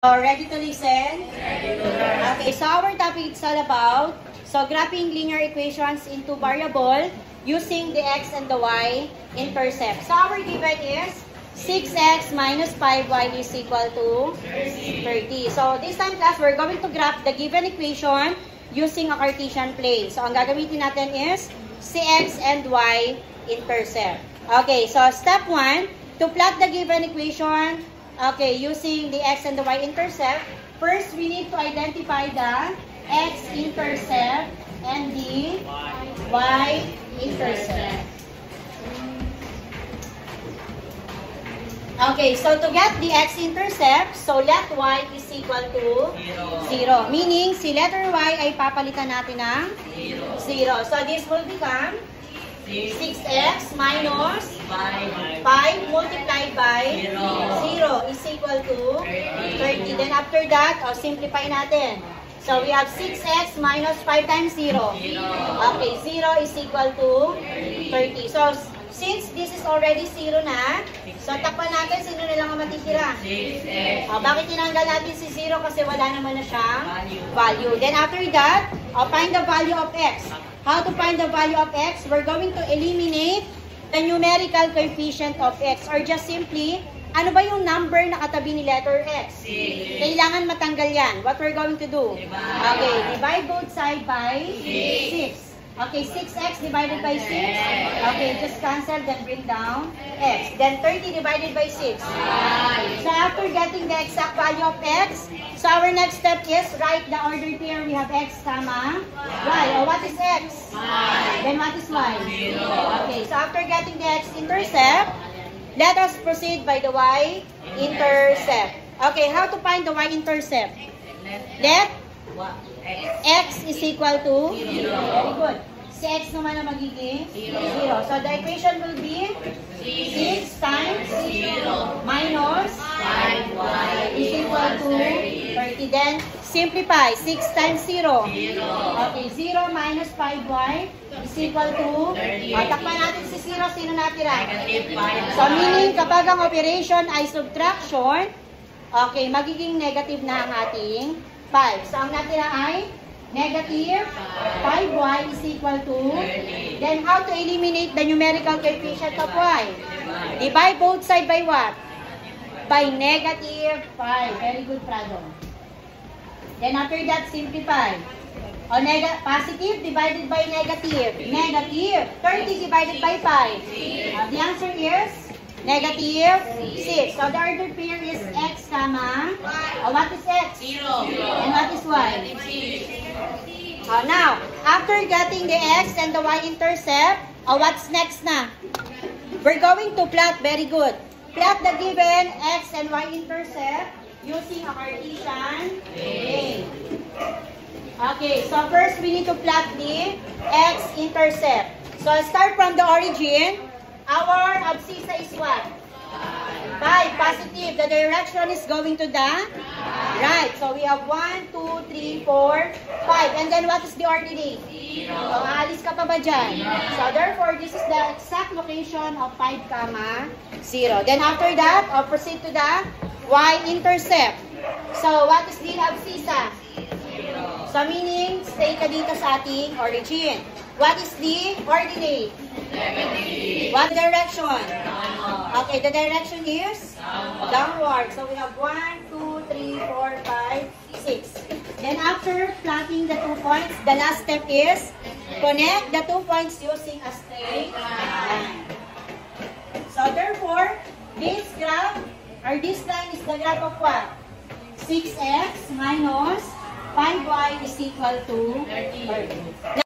Ready to listen? Ready to learn. Okay, so our topic is all about graphing linear equations into variable using the x and the y intercept. So our given is 6x minus 5y is equal to 30. So this time class, we're going to graph the given equation using a Cartesian plane. So ang gagamitin natin is si x and y intercept. Okay, so step 1, to plot the given equation, okay, using the x and the y intercept, first we need to identify the x-intercept and the y-intercept. Okay, so to get the x-intercept, so let y is equal to 0. Meaning, si letter y ay papalitan natin ng 0. So this will become 6x minus 5 multiplied by 0 is equal to 30. Then after that, simplify natin. So we have 6x minus 5 times 0. Okay, 0 is equal to 30. So since this is already 0 na, so takpan natin, sino na lang ang matitira? 6x. Bakit tinanggal natin si 0? Kasi wala naman na siyang value. Then after that, find the value of x. How to find the value of x? We're going to eliminate the numerical coefficient of x, or just simply, ano ba yung number na katabi ni letter x? 6. Kailangan matanggal yan. What we're going to do? Okay, divide both side by 6. Okay, 6x divided by 6. Okay, just cancel, then bring down x. Then 30 divided by 6. So after getting the exact value of x, so our next step is write the ordered pair. We have x, comma, y. Oh, what is x? Then what is y? 0. Okay, so after getting the x-intercept, let us proceed by the y-intercept. Okay, how to find the y-intercept? Let x is equal to 0. Very good. Si x naman na magiging 0. So the equation will be 6 times 0 minus 5y is equal to 30. Then simplify. 6 times 0. Okay, 0 minus 5y is equal to 30. Takpan natin si 0. Sino natira? So meaning kapag ang operation ay subtraction, okay, magiging negative na ang ating 5. So ang natira ay negative 5y is equal to 30. Then how to eliminate the numerical coefficient of y? Divide both side by what? By negative 5. Very good, Prado. Then after that, simplify. Positive divided by negative. Negative 30 divided by 5. The answer is negative 6. So the ordered pair is x, comma. What is x? 0. And what is y? Now, after getting the x and the y-intercept, what's next na? We're going to plot. Very good. Plot the given x and y-intercept using a Cartesian plane. Okay, so first we need to plot the x-intercept. So start from the origin. Our abscissa is what? 5. Positive. The direction is going to the right. So we have 1, 2, 3, 4, 5. And then what is the ordinate? 0. So aalis ka pa ba dyan? So therefore, this is the exact location of 5, 0. Then after that, proceed to the y-intercept. So what is the abscissa? 0. So meaning, stay ka dito sa ating origin. What is the ordinate? Negative. What direction? Downward. Okay, the direction is? Downward. So we have 1, 2, 3, 4, 5, 6. Then after plotting the 2 points, the last step is connect the 2 points using a straight line. So therefore, this graph, or this line is the graph of what? 6x minus 5y is equal to 30.